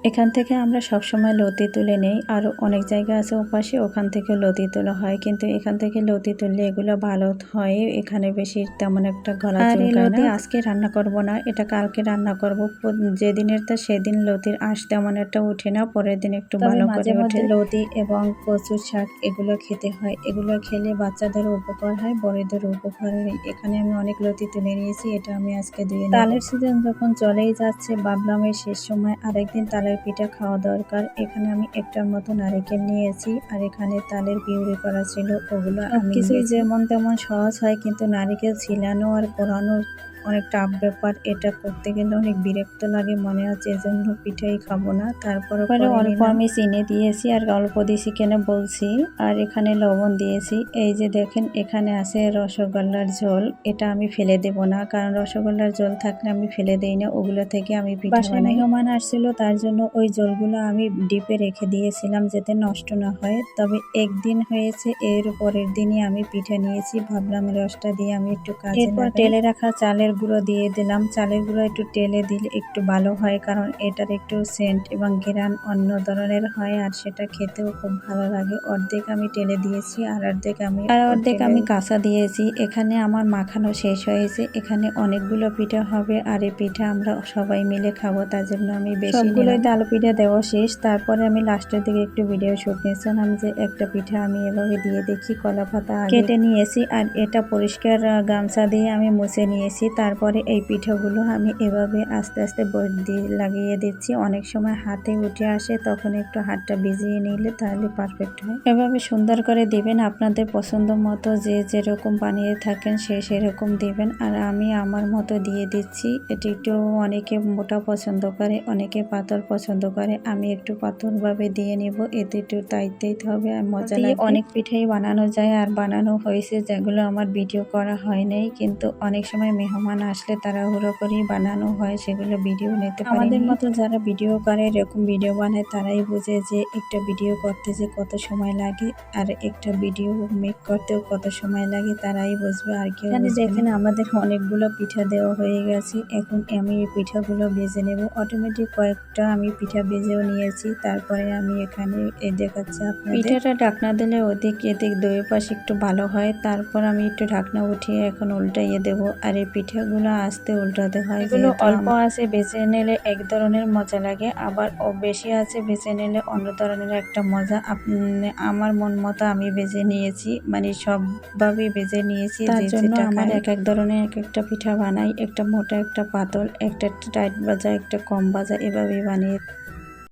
এখান থেকে আমরা সবসময় লতি তুলে নেই, আরও অনেক জায়গা আছে ওপাশে, ওখান থেকে লতি তোলা হয়, কিন্তু এখান থেকে লতি তুললে এগুলো ভালো হয়। এখানে বেশি তেমন একটা গলা চুলকায় না। আজকে রান্না করব না, এটা কালকে রান্না করব। যেদিনের তা সেদিন লতির আঁশ তেমন একটা ওঠে না, পরের দিন একটু ভালো করে ওঠে। লতি এবং কচুর শাক এগুলো খেতে হয়, এগুলো খেলে বাচ্চাদেরও উপকার হয়, বড়দেরও উপকার হয়। এখানে আমি অনেক লতি তুলে নিয়েছি, এটা আমি আজকে ধুয়ে নেব। তালের সিজন যখন চলেই যাচ্ছে, ভাবলাম এই শেষ সময় আরেকদিন তালের পিঠা খাওয়া দরকার। এখানে আমি একটার মতো নারিকেল নিয়েছি, আর এখানে তালের পিউরি করা ছিল, ওগুলো আমি কিছুই যেমন তেমন সহজ হয়, কিন্তু নারিকেল ছিলানো আর পোড়ানো অনেক টাফ ব্যাপার। এটা করতে গেলে অনেক বিরক্ত লাগে, মনে হচ্ছে এজন্য পিঠাই খাবো না। তারপরে অল্প আমি চিনি দিয়েছি আর অল্প দিয়েছি কেন বলছি, আর এখানে লবণ দিয়েছি। এই যে দেখেন এখানে আছে রসগোল্লার ঝোল, এটা আমি ফেলে দেব না, কারণ রসগোল্লার ঝোল থাকলে আমি ফেলে দেই না, ওগুলো থেকে আমি পিঠা বানাই। মেহমান আসছিল, তার জন্য ওই ঝোলগুলো আমি ডিপে রেখে দিয়েছিলাম যাতে নষ্ট না হয়। তবে একদিন হয়েছে, এর পরের দিনই আমি পিঠা নিয়েছি, ভাবলাম রসটা দিয়ে আমি একটু কাজে লাগাই। টেলে রাখা চালের গুঁড়ো দিয়ে দিলাম। চালের গুঁড়ো একটু টেলে দিলে একটু ভালো হয়, কারণ এটার একটু সেন্ট এবং ঘ্রাণ অন্য ধরনের হয়, আর সেটা খেতেও খুব ভালো লাগে। অর্ধেক আমি টেলে দিয়েছি আর অর্ধেক আমি কাঁচা দিয়েছি। এখানে আমার মাখানো শেষ হয়েছে, এখানে অনেকগুলো পিঠা হবে, আর এই পিঠা আমরা সবাই মিলে খাবো, তার জন্য আমি সবগুলোই ডাল পিঠা দেওয়া শেষ। তারপরে আমি লাস্টের দিকে একটু ভিডিও শুট নিয়েছিলাম যে একটা পিঠা আমি এভাবে দিয়ে দেখি। কলা পাতা কেটে নিয়েছি, আর এটা পরিষ্কার গামছা দিয়ে আমি মুছে নিয়েছি। তারপরে এই পিঠাগুলো আমি এভাবে আস্তে আস্তে লাগিয়ে দিচ্ছি। অনেক সময় হাতে উঠে আসে, তখন একটু হাতটা ভিজিয়ে নিলে তাহলে পারফেক্ট হয়। এভাবে সুন্দর করে দিবেন, আপনাদের পছন্দ মতো যে যেরকম বানিয়ে থাকেন সে সেরকম দিবেন, আর আমি আমার মতো দিয়ে দিচ্ছি। এটি একটু অনেকে মোটা পছন্দ করে, অনেকে পাতল পছন্দ করে, আমি একটু পাতলভাবে দিয়ে নিব, এতে একটু তাইতে হবে আর মজা লাগে। অনেক পিঠাই বানানো যায়, আর বানানো হয়েছে যেগুলো আমার ভিডিও করা হয় নাই, কিন্তু অনেক সময় মেহমান আসলে তাড়াহুড়ো করেই বানানো হয়, সেগুলো ভিডিও নিতে পারি। আমাদের মতো যারা ভিডিও করে, এরকম ভিডিও বানায়, তারাই বোঝে যে একটা ভিডিও করতে যে কত সময় লাগে, আর একটা ভিডিও মেক করতেও কত সময় লাগে, তারাই বুঝবে, আর কেউ বুঝবে না। দেখেন আমাদের অনেকগুলো পিঠা দেওয়া হয়ে গেছে, এখন আমি এই পিঠাগুলো ভেজে নেব। অটোমেটিক কয়েকটা আমি পিঠা ভেজেও নিয়েছি, তারপরে আমি এখানে দেখাচ্ছি আপনাদের। পিঠাটা ঢাকনা দিলে ওদিক এদিক দুই পাশে একটু ভালো হয়। তারপর আমি একটু ঢাকনা উঠিয়ে এখন উল্টাইয়ে দেব, আর এই পিঠাগুলো আস্তে উল্টাতে হয়। এগুলো অল্প আছে বেছে নিলে এক ধরনের মজা লাগে, আবার বেশি আছে বেছে নিলে অন্য ধরনের একটা মজা। আমার মন মতো আমি বেজে নিয়েছি, মানে সবভাবে বেজে নিয়েছি, তার জন্য আমার এক এক ধরনের এক একটা পিঠা বানাই, একটা মোটা একটা পাতল, একটা টাইট ভাজা, একটা কম ভাজা, এভাবে বানিয়ে